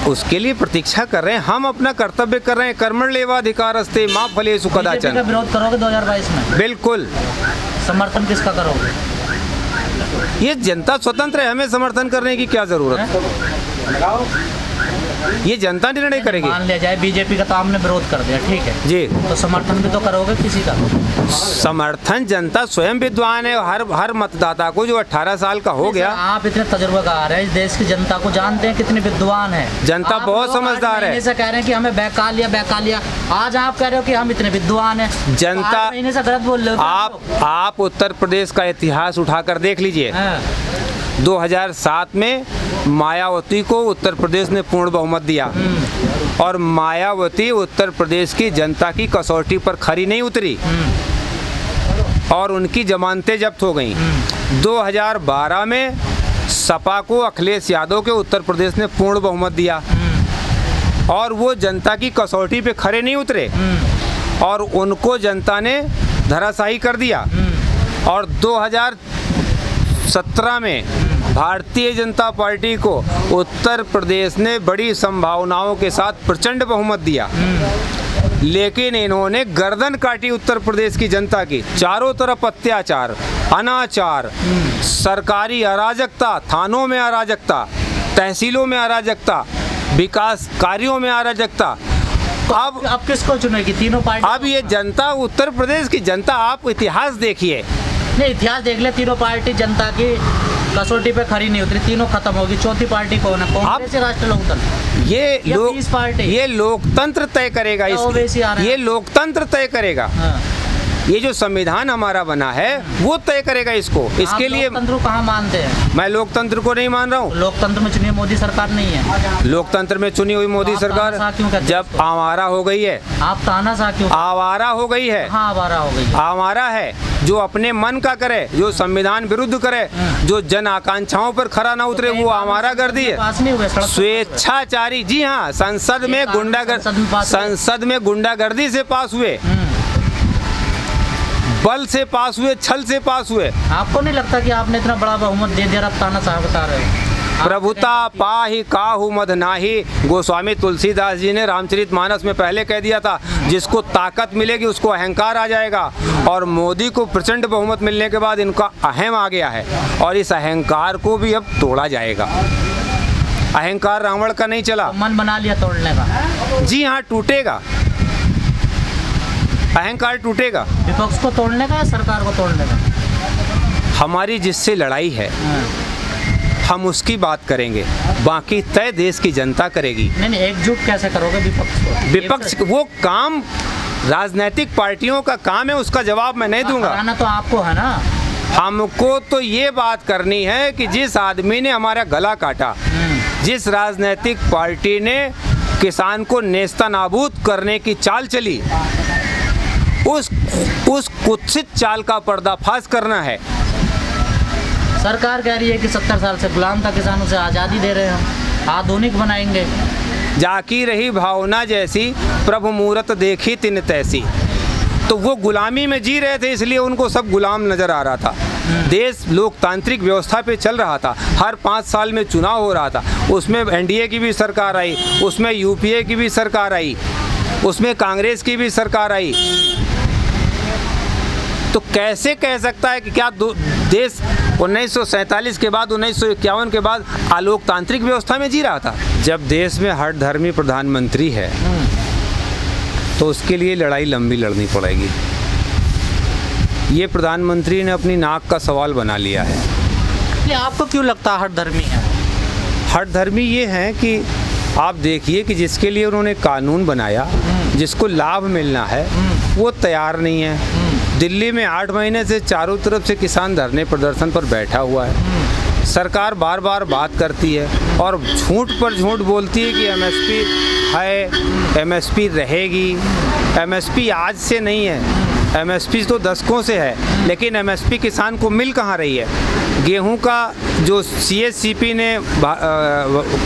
उसके लिए प्रतीक्षा कर रहे हैं। हम अपना कर्तव्य कर रहे हैं। कर्मण्येवाधिकारस्ते मा फलेषु कदाचन। बीजेपी का विरोध करोगे 2022 में? बिल्कुल। समर्थन किसका करोगे? ये जनता स्वतंत्र है, हमें समर्थन करने की क्या जरूरत है? ये जनता निर्णय करेगी। मान लिया जाए बीजेपी का तो आपने विरोध कर दिया, ठीक है जी, तो समर्थन भी तो करोगे किसी का? समर्थन जनता स्वयं विद्वान है। हर मतदाता को जो 18 साल का हो गया। आप इतने तजुर्बाकार हैं, इस देश की जनता को जानते हैं कितनी विद्वान है। जनता बहुत समझदार है। से कह रहे हैं कि हमें बहका लिया, आज आप कह रहे हो कि हम इतने विद्वान हैं। जनता महीने से गलत बोल रहे हो। आप उत्तर प्रदेश का इतिहास उठाकर देख लीजिए। 2007 में मायावती को उत्तर प्रदेश ने पूर्ण बहुमत दिया और मायावती उत्तर प्रदेश की जनता की कसौटी पर खरी नहीं उतरी और उनकी जमानतें जब्त हो गईं। 2012 में सपा को अखिलेश यादव के उत्तर प्रदेश ने पूर्ण बहुमत दिया और वो जनता की कसौटी पे खरे नहीं उतरे और उनको जनता ने धराशायी कर दिया। और 2017 में भारतीय जनता पार्टी को उत्तर प्रदेश ने बड़ी संभावनाओं के साथ प्रचंड बहुमत दिया, लेकिन इन्होंने गर्दन काटी उत्तर प्रदेश की जनता की। चारों तरफ अत्याचार, अनाचार, सरकारी अराजकता, थानों में अराजकता, तहसीलों में अराजकता, विकास कार्यों में अराजकता। अब किसको चुनेगी? तीनों पार्टी। अब ये जनता, उत्तर प्रदेश की जनता, आप इतिहास देखिए। नहीं, इतिहास देख ले, तीनों पार्टी जनता की कसौटी पे खरी नहीं उतरी, तीनों खत्म होगी। चौथी पार्टी कौन है? कांग्रेस या राष्ट्रीय लोकदल? ये लोकतंत्र तय करेगा। ये लोकतंत्र तय करेगा। ये जो संविधान हमारा बना है वो तय करेगा इसको। इसके लिए लोकतंत्र को कहाँ मानते हैं? मैं लोकतंत्र को नहीं मान रहा हूँ। लोकतंत्र में चुनी मोदी सरकार नहीं है। लोकतंत्र में चुनी हुई मोदी सरकार जब आवारा हो गई है। आप तानाशाह क्यों? आवारा हो गई है। हाँ, आवारा हो गई। आवारा है जो अपने मन का करे, जो संविधान विरुद्ध करे, जो जन आकांक्षाओं पर खरा न उतरे, वो आवारा गर्दी है। स्वेच्छाचारी, जी हाँ, संसद में गुंडागर्दी से पास हुए, बल से पास हुए, छल से पास हुए। आपको नहीं लगता कि आपने इतना बड़ा बहुमत दे दिया? अब तानाशाह बता रहे हो। प्रभुता पाहि काहू मद नाही, गोस्वामी तुलसीदास जी ने रामचरितमानस में पहले कह दिया था, जिसको ताकत मिलेगी उसको अहंकार आ जाएगा। और मोदी को प्रचंड बहुमत मिलने के बाद इनका अहम आ गया है और इस अहंकार को भी अब तोड़ा जाएगा। अहंकार रावण का नहीं चला। तो मन बना लिया तोड़ने का? जी हाँ, टूटेगा, अहंकार टूटेगा। विपक्ष को तोड़ने का या सरकार को तोड़ने का? हमारी जिससे लड़ाई है हम उसकी बात करेंगे, बाकी तय देश की जनता करेगी। नहीं, एकजुट कैसे करोगे विपक्ष को? विपक्ष वो काम राजनीतिक पार्टियों का काम है, उसका जवाब मैं नहीं दूंगा। हराना तो आपको है ना। हमको तो ये बात करनी है कि जिस आदमी ने हमारा गला काटा, जिस राजनीतिक पार्टी ने किसान को नेस्तनाबूद करने की चाल चली, उस कुत्सित चाल का पर्दाफाश करना है। सरकार कह रही है कि 70 साल से गुलाम था किसानों से आज़ादी दे रहे हैं, हम आधुनिक बनाएंगे। जाकी रही भावना जैसी, प्रभु मूरत देखी तिन तैसी। तो वो गुलामी में जी रहे थे, इसलिए उनको सब गुलाम नजर आ रहा था। देश लोकतांत्रिक व्यवस्था पे चल रहा था। हर 5 साल में चुनाव हो रहा था। उसमें एनडीए की भी सरकार आई, उसमें यूपीए की भी सरकार आई, उसमें कांग्रेस की भी सरकार आई। तो कैसे कह सकता है कि क्या देश 1947 के बाद, 1951 के बाद अलोकतांत्रिक व्यवस्था में जी रहा था? जब देश में हर धर्मी प्रधानमंत्री है तो उसके लिए लड़ाई लंबी लड़नी पड़ेगी। ये प्रधानमंत्री ने अपनी नाक का सवाल बना लिया है। आपको क्यों लगता है हर धर्मी है? हर धर्मी ये है कि आप देखिए कि जिसके लिए उन्होंने कानून बनाया, जिसको लाभ मिलना है, वो तैयार नहीं है। दिल्ली में 8 महीने से चारों तरफ से किसान धरने प्रदर्शन पर बैठा हुआ है। सरकार बार बार बात करती है और झूठ पर झूठ बोलती है कि एमएसपी है, एमएसपी रहेगी। एमएसपी आज से नहीं है, एमएसपी तो दशकों से है, लेकिन एमएसपी किसान को मिल कहाँ रही है? गेहूं का जो सीएससीपी ने,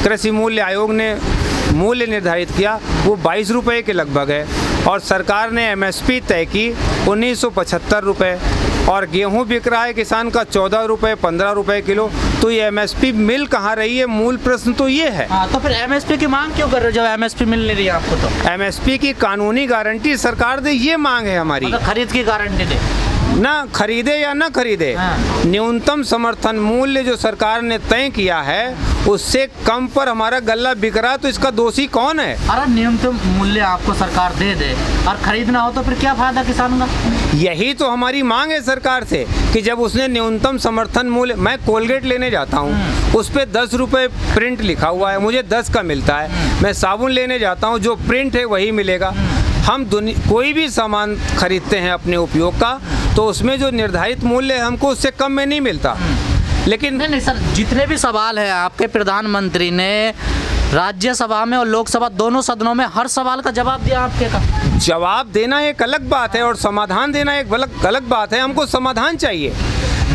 कृषि मूल्य आयोग ने मूल्य निर्धारित किया, वो 22 रुपये के लगभग है और सरकार ने एमएसपी तय की 1975 रुपये। और गेहूं बिक रहा है किसान का 14 रुपए 15 रुपए किलो, तो ये एमएसपी मिल कहाँ रही है? मूल प्रश्न तो ये है। हाँ, तो फिर एमएसपी की मांग क्यों कर रहे हो जब एमएसपी मिल नहीं रही है आपको? तो एमएसपी की कानूनी गारंटी सरकार दे, ये मांग है हमारी। मतलब खरीद की गारंटी दे, ना खरीदे या ना खरीदे, हाँ। न्यूनतम समर्थन मूल्य जो सरकार ने तय किया है उससे कम पर हमारा गल्ला बिक रहा, तो इसका दोषी कौन है? अरे न्यूनतम मूल्य आपको सरकार दे दे और खरीदना हो तो फिर क्या फायदा किसान का? यही तो हमारी मांग है सरकार से कि जब उसने न्यूनतम समर्थन मूल्य, मैं कोलगेट लेने जाता हूँ उस पर 10 रुपये प्रिंट लिखा हुआ है, मुझे 10 का मिलता है। मैं साबुन लेने जाता हूँ, जो प्रिंट है वही मिलेगा। हम कोई भी सामान खरीदते हैं अपने उपयोग का, तो उसमें जो निर्धारित मूल्य है हमको उससे कम में नहीं मिलता। लेकिन नहीं सर, जितने भी सवाल है आपके प्रधानमंत्री ने राज्यसभा में और लोकसभा दोनों सदनों में हर सवाल का जवाब दिया आपके का। जवाब देना एक अलग बात है और समाधान देना एक अलग बात है। हमको समाधान चाहिए।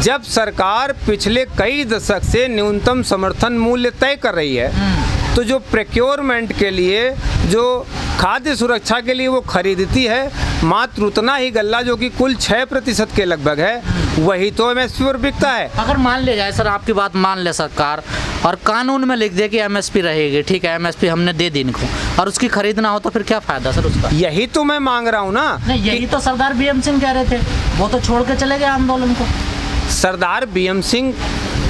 जब सरकार पिछले कई दशक से न्यूनतम समर्थन मूल्य तय कर रही है, तो जो प्रोक्योरमेंट के लिए, जो खाद्य सुरक्षा के लिए वो खरीदती है, मात्र उतना ही गल्ला जो कि कुल 6% के लगभग है, वही तो एमएसपी पर बिकता है। अगर मान ले जाए सर, आपकी बात मान ले सरकार और कानून में लिख दे कि एमएसपी रहेगी, ठीक है, एमएसपी हमने दे दी इनको, और उसकी खरीदना हो तो फिर क्या फायदा सर उसका? यही तो मैं मांग रहा हूँ ना। नहीं, यही तो सरदार बीएम सिंह कह रहे थे, वो तो छोड़ के चले गए आंदोलन को। सरदार बीएम सिंह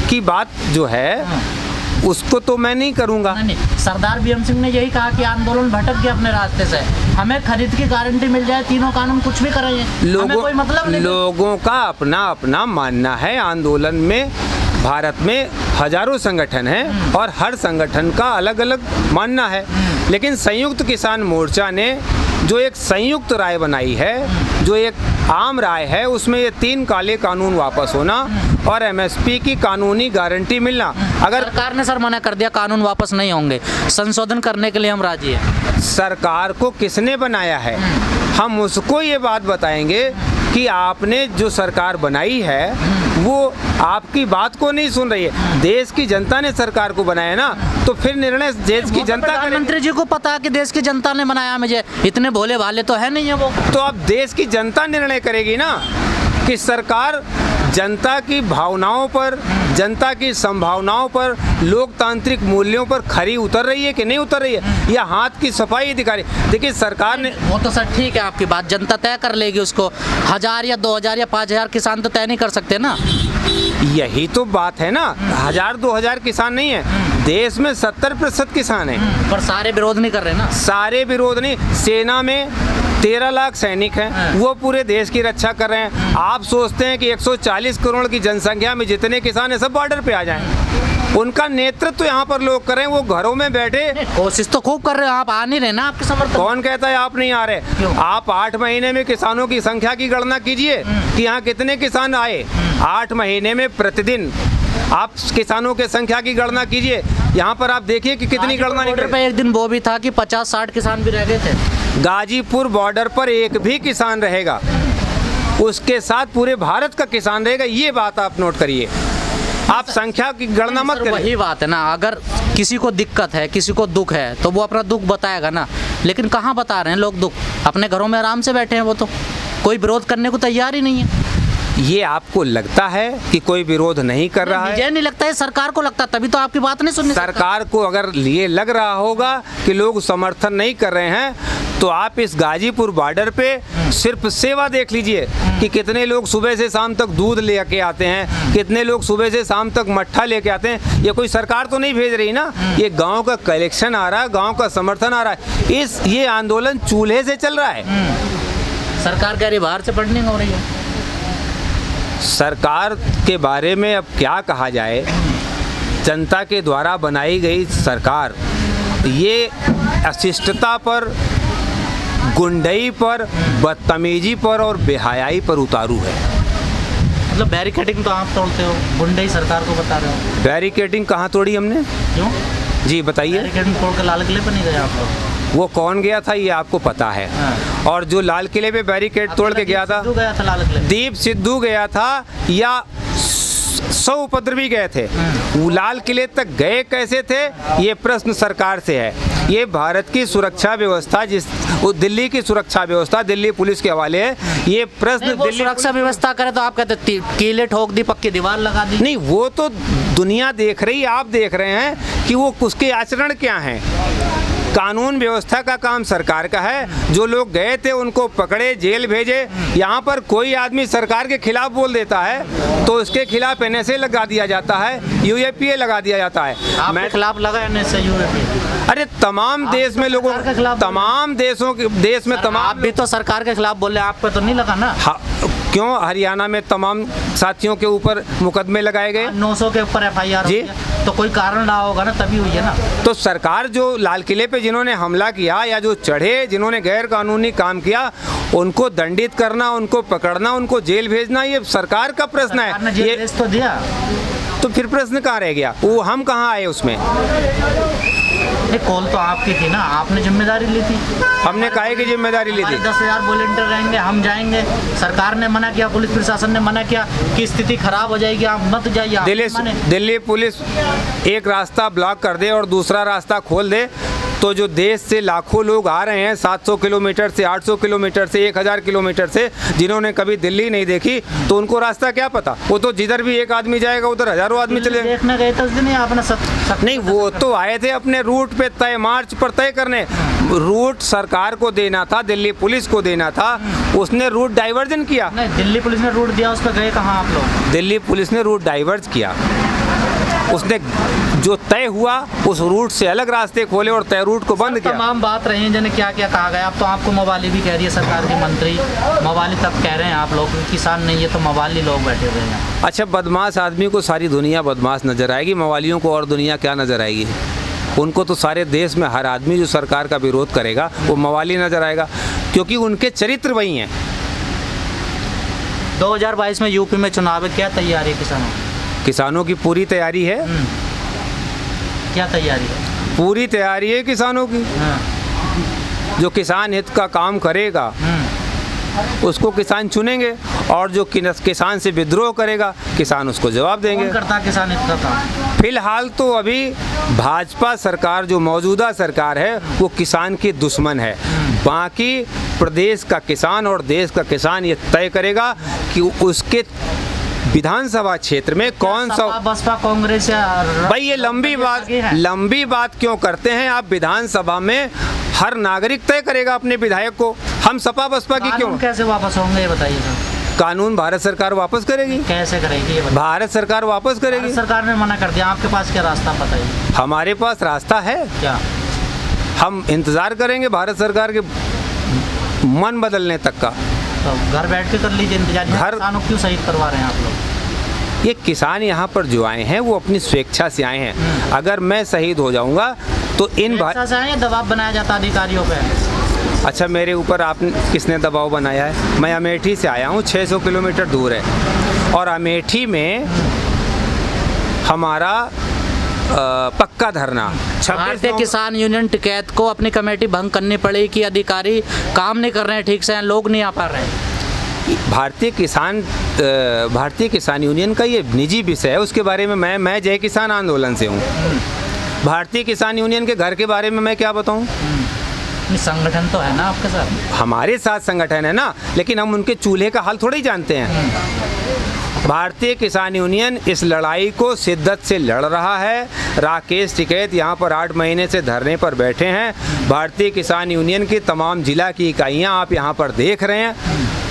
की बात जो है उसको तो मैं नहीं करूँगा। नहीं, सरदार बीएम सिंह ने यही कहा कि आंदोलन भटक गया अपने रास्ते से, हमें खरीद की गारंटी मिल जाए, तीनों कानून कुछ भी करेंगे, हमें कोई मतलब नहीं। लोगों का अपना अपना मानना है। आंदोलन में भारत में हजारों संगठन हैं और हर संगठन का अलग अलग मानना है, लेकिन संयुक्त किसान मोर्चा ने जो एक संयुक्त राय बनाई है, जो एक आम राय है, उसमें ये 3 काले कानून वापस होना और एमएसपी की कानूनी गारंटी मिलना। अगर सरकार ने सर मना कर दिया कानून वापस नहीं होंगे, संशोधन करने के लिए हम राजी हैं। सरकार को किसने बनाया है, हम उसको ये बात बताएंगे कि आपने जो सरकार बनाई है वो आपकी बात को नहीं सुन रही है। देश की जनता ने सरकार को बनाया ना, तो फिर निर्णय देश की जनता। प्रधानमंत्री जी को पता है कि देश की जनता ने बनाया, मुझे इतने भोले भाले तो है नहीं है वो। तो अब देश की जनता निर्णय करेगी ना कि सरकार जनता की भावनाओं पर, जनता की संभावनाओं पर, लोकतांत्रिक मूल्यों पर खरी उतर रही है कि नहीं उतर रही है, या हाथ की सफाई दिखा रही। देखिए सरकार ने, वो तो सर ठीक है आपकी बात, जनता तय कर लेगी उसको। 1000 या 2000 या 5000 किसान तो तय नहीं कर सकते ना। यही तो बात है ना, 1000-2000 किसान नहीं है, देश में 70% किसान है। पर सारे विरोध नहीं कर रहे ना। सारे विरोध नहीं। सेना में 13 लाख सैनिक हैं, वो पूरे देश की रक्षा कर रहे हैं। आप सोचते हैं कि 140 करोड़ की जनसंख्या में जितने किसान हैं सब बॉर्डर पे आ जाएं? उनका नेतृत्व तो यहाँ पर लोग कर रहे हैं, वो घरों में बैठे कोशिश तो खूब कर रहे हो, आप आ नहीं रहे ना आपके समर्थन। कौन कहता है आप नहीं आ रहे? आप 8 महीने में किसानों की संख्या की गणना कीजिए कि यहाँ कितने किसान आए। 8 महीने में प्रतिदिन आप किसानों के संख्या की गणना कीजिए, यहाँ पर आप देखिए कि कितनी गणना निकल पे। एक दिन वो भी था कि 50-60 किसान भी रह गए थे। गाजीपुर बॉर्डर पर एक भी किसान रहेगा, उसके साथ पूरे भारत का किसान रहेगा, ये बात आप नोट करिए। आप संख्या की गणना मत करिए। वही बात है ना, अगर किसी को दिक्कत है, किसी को दुख है, तो वो अपना दुख बताएगा ना। लेकिन कहाँ बता रहे हैं लोग दुख? अपने घरों में आराम से बैठे हैं, वो तो कोई विरोध करने को तैयार ही नहीं है। ये आपको लगता है कि कोई विरोध नहीं कर रहा है? मुझे नहीं लगता है, सरकार को लगता, तभी तो आपकी बात नहीं सुननी। सरकार को अगर ये लग रहा होगा कि लोग समर्थन नहीं कर रहे हैं, तो आप इस गाजीपुर बॉर्डर पे सिर्फ सेवा देख लीजिए कि कितने लोग सुबह से शाम तक दूध लेके आते हैं, कितने लोग सुबह से शाम तक मट्ठा लेके आते हैं। ये कोई सरकार तो नहीं भेज रही ना, ये गांव का कलेक्शन आ रहा है, गांव का समर्थन आ रहा है। ये आंदोलन चूल्हे से चल रहा है। सरकार कह रही बाहर से फंडिंग हो रही है। सरकार के बारे में अब क्या कहा जाए? जनता के द्वारा बनाई गई सरकार ये अशिष्टता पर, गुंडई पर, बदतमीजी पर और बेहयाई पर उतारू है। मतलब बैरिकेडिंग तो आप तोड़ते हो, गुंडई सरकार को बता रहे हो। बैरिकेडिंग कहाँ तोड़ी हमने? क्यों जी बताइए। बैरिकेडिंग तोड़ के लाल किले पर नहीं गए आप लोग? वो कौन गया था ये आपको पता है। और जो लाल किले पे बैरिकेड तोड़ के गया था, दीप सिद्धू गया था या 100 उपद्रवी गए थे? वो लाल किले तक गए कैसे थे, ये प्रश्न सरकार से है। ये भारत की सुरक्षा व्यवस्था वो दिल्ली की सुरक्षा व्यवस्था दिल्ली पुलिस के हवाले है। ये प्रश्न वो दिल्ली सुरक्षा व्यवस्था करे तो आप कहते कीले ठोक दी, पक्की दीवार लगा दी। नहीं, वो तो दुनिया देख रही, आप देख रहे हैं कि वो उसके आचरण क्या हैं। कानून व्यवस्था का काम सरकार का है। जो लोग गए थे उनको पकड़े, जेल भेजे। यहाँ पर कोई आदमी सरकार के खिलाफ बोल देता है तो उसके खिलाफ NSA लगा दिया जाता है, UAPA लगा दिया जाता है। आपके खिलाफ लगा NSA UAPA? अरे तमाम देश में लोगों, तमाम देशों के देश में तमाम, आप भी तो सरकार के खिलाफ बोले, आप पे तो नहीं लगा ना? क्यों हरियाणा में तमाम साथियों के ऊपर मुकदमे लगाए गए, 900 के ऊपर FIR जी, तो कोई कारण रहा होगा ना, तभी हुई है ना। तो सरकार जो लाल किले पे जिन्होंने हमला किया या जो चढ़े, जिन्होंने गैर कानूनी काम किया, उनको दंडित करना, उनको पकड़ना, उनको जेल भेजना, ये सरकार का प्रश्न है। ये भेज तो दिया, तो फिर प्रश्न कहाँ रह गया? वो हम कहाँ आए उसमें? कॉल तो आपकी थी ना, आपने जिम्मेदारी ली थी। हमने काहे की जिम्मेदारी ली थी? 10,000 वॉलंटियर रहेंगे, हम जाएंगे। सरकार ने मना किया, पुलिस प्रशासन ने मना किया कि स्थिति खराब हो जाएगी, आप मत जाइए। दिल्ली पुलिस एक रास्ता ब्लॉक कर दे और दूसरा रास्ता खोल दे तो जो देश से लाखों लोग आ रहे हैं 700 किलोमीटर से, 800 किलोमीटर से, 1000 किलोमीटर से, जिन्होंने कभी दिल्ली नहीं देखी, तो उनको रास्ता क्या पता? वो तो जिधर भी एक आदमी जाएगा उधर हजारों आदमी चले। देखने गए थे उस दिन आपने नहीं, वो तो आए थे अपने रूट पे तय, मार्च पर तय करने। रूट सरकार को देना था, दिल्ली पुलिस को देना था, उसने रूट डाइवर्जन किया। नहीं, दिल्ली पुलिस ने रूट दिया, उस पर गए कहाँ आप लोग? दिल्ली पुलिस ने रूट डाइवर्ज किया। उसने जो तय हुआ उस रूट से अलग रास्ते खोले और तय रूट को बंद किया। तमाम बात रही है, क्या क्या कहा गया। अब तो आपको मवाली भी कह रही है सरकार के मंत्री, मवाली तक कह रहे हैं आप लोग, किसान नहीं है तो मवाली लोग बैठे हुए हैं। अच्छा, बदमाश आदमी को सारी दुनिया बदमाश नजर आएगी, मवालियों को और दुनिया क्या नजर आएगी? उनको तो सारे देश में हर आदमी जो सरकार का विरोध करेगा वो मवाली नजर आएगा, क्योंकि उनके चरित्र वही हैं। 2022 में यूपी में चुनाव है, क्या तैयारी है किसानों की? पूरी तैयारी है। क्या तैयारी है? पूरी तैयारी है किसानों की। जो किसान हित का काम करेगा उसको किसान चुनेंगे, और जो किसान से विद्रोह करेगा किसान उसको जवाब देंगे। कौन करता किसान हित का काम? फिलहाल तो अभी भाजपा सरकार, जो मौजूदा सरकार है, वो किसान की दुश्मन है। बाकी प्रदेश का किसान और देश का किसान ये तय करेगा कि उसके विधानसभा क्षेत्र में कौन सा, बसपा कांग्रेस या भाई ये लंबी बात क्यों करते हैं आप? विधानसभा में हर नागरिक तय करेगा अपने विधायक को। हम सपा बसपा की क्यों? कैसे वापस होंगे ये बताइए सर। कानून भारत सरकार वापस करेगी। कैसे करेगी ये बताइए? भारत सरकार वापस करेगी। सरकार ने मना कर दिया, आपके पास क्या रास्ता बताइए? हमारे पास रास्ता है क्या? हम इंतजार करेंगे भारत सरकार के मन बदलने तक का। तो घर बैठ के कर लीजिए इंतजार। किसानों क्यों शहीद करवा रहे हैं आप लोग? ये किसान यहाँ पर जो आए हैं वो अपनी स्वेच्छा से आए हैं। अगर मैं शहीद हो जाऊंगा तो इन से आए, दबाव बनाया जाता अधिकारियों पे। अच्छा, मेरे ऊपर आपने किसने दबाव बनाया है? मैं अमेठी से आया हूँ, 600 किलोमीटर दूर है, और अमेठी में हमारा पक्का धरना। भारतीय किसान यूनियन टिकैत को अपनी कमेटी भंग करनी पड़ी कि अधिकारी काम नहीं कर रहे हैं ठीक से, लोग नहीं आ पा रहे हैं। भारतीय किसान यूनियन का ये निजी विषय है, उसके बारे में मैं जय किसान आंदोलन से हूँ। भारतीय किसान यूनियन के घर के बारे में मैं क्या बताऊँ? संगठन तो है ना आपके साथ? हमारे साथ संगठन है ना, लेकिन हम उनके चूल्हे का हाल थोड़ा ही जानते हैं। भारतीय किसान यूनियन इस लड़ाई को शिद्दत से लड़ रहा है। राकेश टिकैत यहाँ पर 8 महीने से धरने पर बैठे हैं। भारतीय किसान यूनियन की तमाम जिला की इकाइयाँ आप यहाँ पर देख रहे हैं।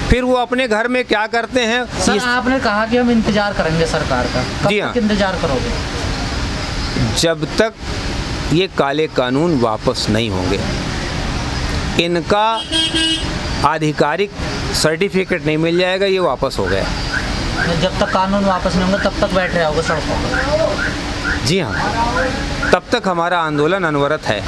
फिर वो अपने घर में क्या करते हैं? सर, आपने कहा कि हम इंतजार करेंगे सरकार का। जी हाँ, इंतजार करोगे जब तक ये काले कानून वापस नहीं होंगे। इनका आधिकारिक सर्टिफिकेट नहीं मिल जाएगा, ये वापस हो गया। जब तक कानून वापस नहीं होंगे तब तक बैठ रहे होगे सड़कों पर? जी हाँ, तब तक हमारा आंदोलन अनवरत है।